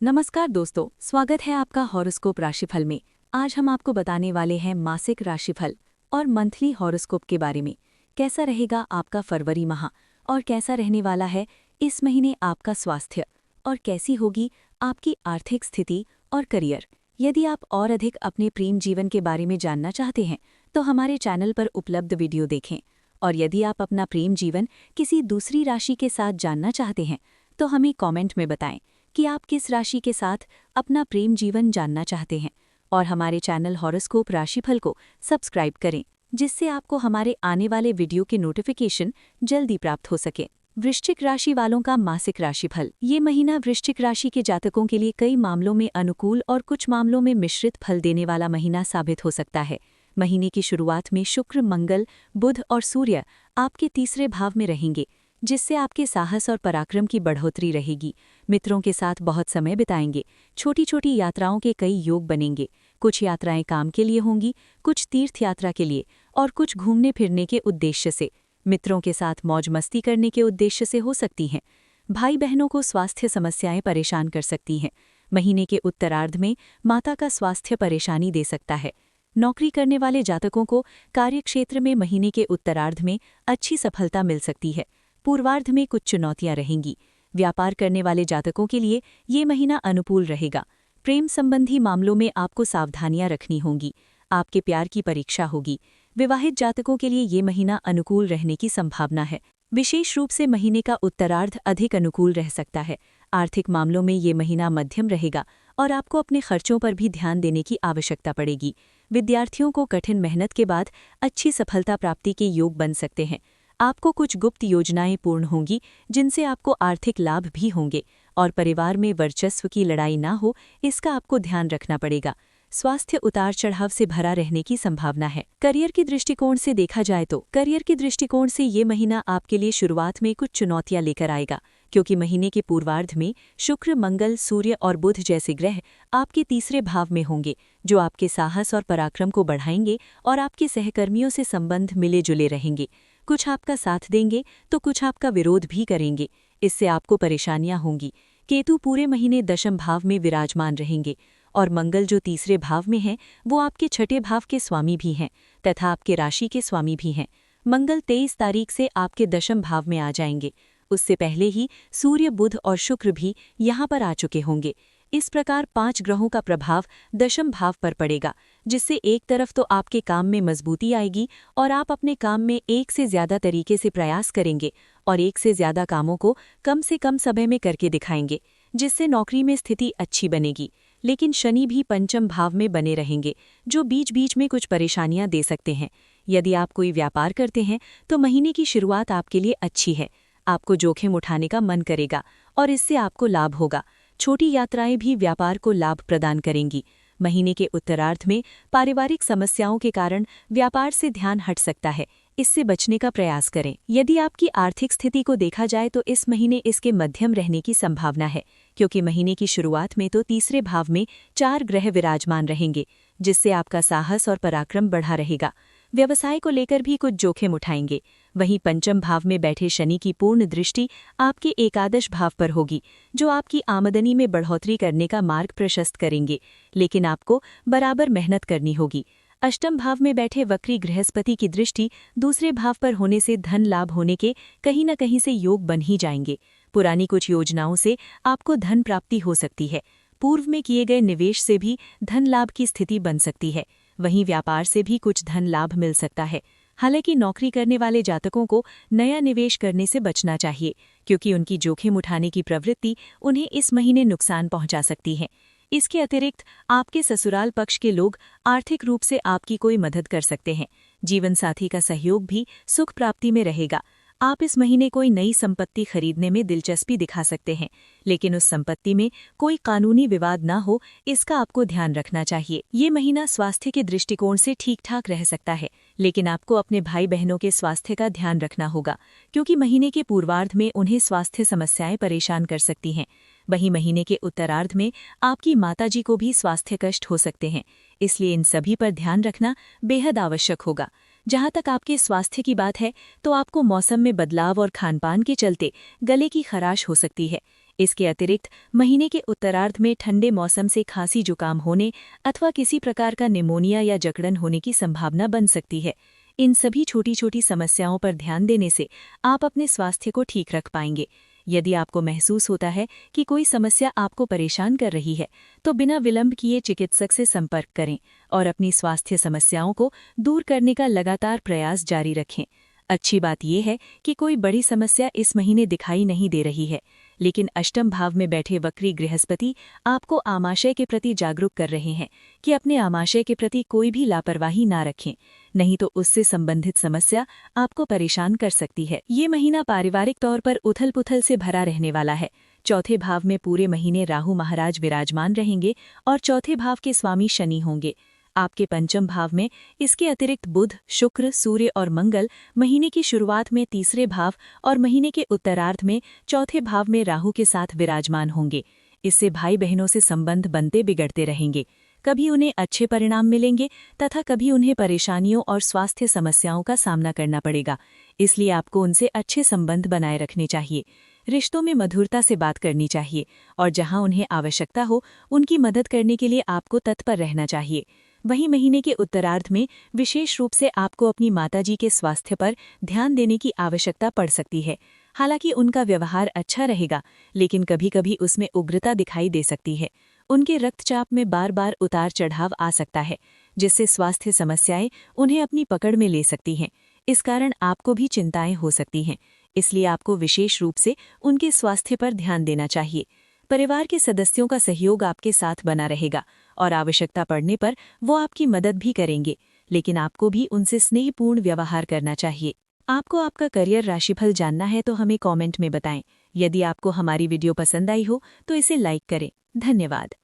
नमस्कार दोस्तों, स्वागत है आपका हॉरोस्कोप राशिफल में। आज हम आपको बताने वाले हैं मासिक राशिफल और मंथली हॉरोस्कोप के बारे में। कैसा रहेगा आपका फरवरी माह और कैसा रहने वाला है इस महीने आपका स्वास्थ्य और कैसी होगी आपकी आर्थिक स्थिति और करियर। यदि आप और अधिक अपने प्रेम जीवन के बारे में जानना चाहते हैं तो हमारे चैनल पर उपलब्ध वीडियो देखें। और यदि आप अपना प्रेम जीवन किसी दूसरी राशि के साथ जानना चाहते हैं तो हमें कॉमेंट में बताएं कि आप किस राशि के साथ अपना प्रेम जीवन जानना चाहते हैं। और हमारे चैनल हॉरोस्कोप राशिफल को सब्सक्राइब करें जिससे आपको हमारे आने वाले वीडियो के नोटिफिकेशन जल्दी प्राप्त हो सके। वृश्चिक राशि वालों का मासिक राशिफल। ये महीना वृश्चिक राशि के जातकों के लिए कई मामलों में अनुकूल और कुछ मामलों में मिश्रित फल देने वाला महीना साबित हो सकता है। महीने की शुरुआत में शुक्र, मंगल, बुध और सूर्य आपके तीसरे भाव में रहेंगे, जिससे आपके साहस और पराक्रम की बढ़ोतरी रहेगी। मित्रों के साथ बहुत समय बिताएंगे। छोटी छोटी यात्राओं के कई योग बनेंगे। कुछ यात्राएं काम के लिए होंगी, कुछ तीर्थ यात्रा के लिए और कुछ घूमने फिरने के उद्देश्य से। मित्रों के साथ मौज मस्ती करने के उद्देश्य से हो सकती हैं। भाई बहनों को स्वास्थ्य समस्याएं परेशान कर सकती हैं। महीने के उत्तरार्ध में माता का स्वास्थ्य परेशानी दे सकता है। नौकरी करने वाले जातकों को कार्यक्षेत्र में महीने के उत्तरार्ध में अच्छी सफलता मिल सकती है। पूर्वार्ध में कुछ चुनौतियां रहेंगी। व्यापार करने वाले जातकों के लिए ये महीना अनुकूल रहेगा। प्रेम संबंधी मामलों में आपको सावधानियां रखनी होंगी। आपके प्यार की परीक्षा होगी। विवाहित जातकों के लिए ये महीना अनुकूल रहने की संभावना है। विशेष रूप से महीने का उत्तरार्ध अधिक अनुकूल रह सकता है। आर्थिक मामलों में ये महीना मध्यम रहेगा और आपको अपने खर्चों पर भी ध्यान देने की आवश्यकता पड़ेगी। विद्यार्थियों को कठिन मेहनत के बाद अच्छी सफलता प्राप्ति के योग बन सकते हैं। आपको कुछ गुप्त योजनाएं पूर्ण होंगी जिनसे आपको आर्थिक लाभ भी होंगे और परिवार में वर्चस्व की लड़ाई ना हो, इसका आपको ध्यान रखना पड़ेगा। स्वास्थ्य उतार चढ़ाव से भरा रहने की संभावना है। करियर के दृष्टिकोण से देखा जाए तो करियर के दृष्टिकोण से ये महीना आपके लिए शुरुआत में कुछ चुनौतियां लेकर आएगा, क्योंकि महीने के पूर्वार्ध में शुक्र, मंगल, सूर्य और बुध जैसे ग्रह आपके तीसरे भाव में होंगे, जो आपके साहस और पराक्रम को बढ़ाएंगे और आपके सहकर्मियों से संबंध मिले जुले रहेंगे। कुछ आपका साथ देंगे तो कुछ आपका विरोध भी करेंगे। इससे आपको परेशानियां होंगी। केतु पूरे महीने दशम भाव में विराजमान रहेंगे और मंगल जो तीसरे भाव में हैं वो आपके छठे भाव के स्वामी भी हैं तथा आपके राशि के स्वामी भी हैं। मंगल 23 तारीख से आपके दशम भाव में आ जाएंगे। उससे पहले ही सूर्य, बुध और शुक्र भी यहाँ पर आ चुके होंगे। इस प्रकार 5 ग्रहों का प्रभाव दशम भाव पर पड़ेगा, जिससे एक तरफ तो आपके काम में मजबूती आएगी और आप अपने काम में एक से ज्यादा तरीके से प्रयास करेंगे और एक से ज्यादा कामों को कम से कम समय में करके दिखाएंगे, जिससे नौकरी में स्थिति अच्छी बनेगी। लेकिन शनि भी पंचम भाव में बने रहेंगे, जो बीच बीच में कुछ परेशानियां दे सकते हैं। यदि आप कोई व्यापार करते हैं तो महीने की शुरुआत आपके लिए अच्छी है। आपको जोखिम उठाने का मन करेगा और इससे आपको लाभ होगा। छोटी यात्राएं भी व्यापार को लाभ प्रदान करेंगी। महीने के उत्तरार्ध में पारिवारिक समस्याओं के कारण व्यापार से ध्यान हट सकता है, इससे बचने का प्रयास करें। यदि आपकी आर्थिक स्थिति को देखा जाए तो इस महीने इसके मध्यम रहने की संभावना है, क्योंकि महीने की शुरुआत में तो तीसरे भाव में 4 ग्रह विराजमान रहेंगे, जिससे आपका साहस और पराक्रम बढ़ा रहेगा। व्यवसाय को लेकर भी कुछ जोखिम उठाएंगे। वहीं पंचम भाव में बैठे शनि की पूर्ण दृष्टि आपके एकादश भाव पर होगी, जो आपकी आमदनी में बढ़ोतरी करने का मार्ग प्रशस्त करेंगे, लेकिन आपको बराबर मेहनत करनी होगी। अष्टम भाव में बैठे वक्री बृहस्पति की दृष्टि दूसरे भाव पर होने से धन लाभ होने के कहीं न कहीं से योग बन ही जाएंगे। पुरानी कुछ योजनाओं से आपको धन प्राप्ति हो सकती है। पूर्व में किए गए निवेश से भी धन लाभ की स्थिति बन सकती है। वहीं व्यापार से भी कुछ धन लाभ मिल सकता है। हालांकि नौकरी करने वाले जातकों को नया निवेश करने से बचना चाहिए, क्योंकि उनकी जोखिम उठाने की प्रवृत्ति उन्हें इस महीने नुकसान पहुंचा सकती है। इसके अतिरिक्त आपके ससुराल पक्ष के लोग आर्थिक रूप से आपकी कोई मदद कर सकते हैं। जीवन साथी का सहयोग भी सुख प्राप्ति में रहेगा। आप इस महीने कोई नई संपत्ति खरीदने में दिलचस्पी दिखा सकते हैं, लेकिन उस संपत्ति में कोई कानूनी विवाद ना हो, इसका आपको ध्यान रखना चाहिए। ये महीना स्वास्थ्य के दृष्टिकोण से ठीक ठाक रह सकता है, लेकिन आपको अपने भाई बहनों के स्वास्थ्य का ध्यान रखना होगा, क्योंकि महीने के पूर्वार्ध में उन्हें स्वास्थ्य समस्याएं परेशान कर सकती हैं। वहीं महीने के उत्तरार्ध में आपकी माताजी को भी स्वास्थ्य कष्ट हो सकते हैं, इसलिए इन सभी पर ध्यान रखना बेहद आवश्यक होगा। जहाँ तक आपके स्वास्थ्य की बात है तो आपको मौसम में बदलाव और खानपान के चलते गले की खराश हो सकती है। इसके अतिरिक्त महीने के उत्तरार्ध में ठंडे मौसम से खांसी जुकाम होने अथवा किसी प्रकार का निमोनिया या जकड़न होने की संभावना बन सकती है। इन सभी छोटी छोटी समस्याओं पर ध्यान देने से आप अपने स्वास्थ्य को ठीक रख पाएंगे। यदि आपको महसूस होता है कि कोई समस्या आपको परेशान कर रही है, तो बिना विलंब किए चिकित्सक से संपर्क करें और अपनी स्वास्थ्य समस्याओं को दूर करने का लगातार प्रयास जारी रखें। अच्छी बात यह है कि कोई बड़ी समस्या इस महीने दिखाई नहीं दे रही है, लेकिन अष्टम भाव में बैठे वक्री गृहस्पति आपको आमाशय के प्रति जागरूक कर रहे हैं कि अपने आमाशय के प्रति कोई भी लापरवाही ना रखें, नहीं तो उससे संबंधित समस्या आपको परेशान कर सकती है। ये महीना पारिवारिक तौर पर उथल-पुथल से भरा रहने वाला है। चौथे भाव में पूरे महीने राहु महाराज विराजमान रहेंगे और चौथे भाव के स्वामी शनि होंगे। आपके पंचम भाव में इसके अतिरिक्त बुध, शुक्र, सूर्य और मंगल महीने की शुरुआत में तीसरे भाव और महीने के उत्तरार्ध में चौथे भाव में राहु के साथ विराजमान होंगे। इससे भाई बहनों से संबंध बनते बिगड़ते रहेंगे। कभी उन्हें अच्छे परिणाम मिलेंगे तथा कभी उन्हें परेशानियों और स्वास्थ्य समस्याओं का सामना करना पड़ेगा। इसलिए आपको उनसे अच्छे संबंध बनाए रखने चाहिए। रिश्तों में मधुरता से बात करनी चाहिए और जहां उन्हें आवश्यकता हो उनकी मदद करने के लिए आपको तत्पर रहना चाहिए। वहीं महीने के उत्तरार्ध में विशेष रूप से आपको अपनी माताजी के स्वास्थ्य पर ध्यान देने की आवश्यकता पड़ सकती है। हालांकि उनका व्यवहार अच्छा रहेगा, लेकिन कभी कभी उसमें उग्रता दिखाई दे सकती है। उनके रक्तचाप में बार बार उतार चढ़ाव आ सकता है, जिससे स्वास्थ्य समस्याएं उन्हें अपनी पकड़ में ले सकती हैं। इस कारण आपको भी चिंताएं हो सकती हैं, इसलिए आपको विशेष रूप से उनके स्वास्थ्य पर ध्यान देना चाहिए। परिवार के सदस्यों का सहयोग आपके साथ बना रहेगा और आवश्यकता पड़ने पर वो आपकी मदद भी करेंगे, लेकिन आपको भी उनसे स्नेहपूर्ण व्यवहार करना चाहिए। आपको आपका करियर राशिफल जानना है तो हमें कमेंट में बताएं। यदि आपको हमारी वीडियो पसंद आई हो तो इसे लाइक करें। धन्यवाद।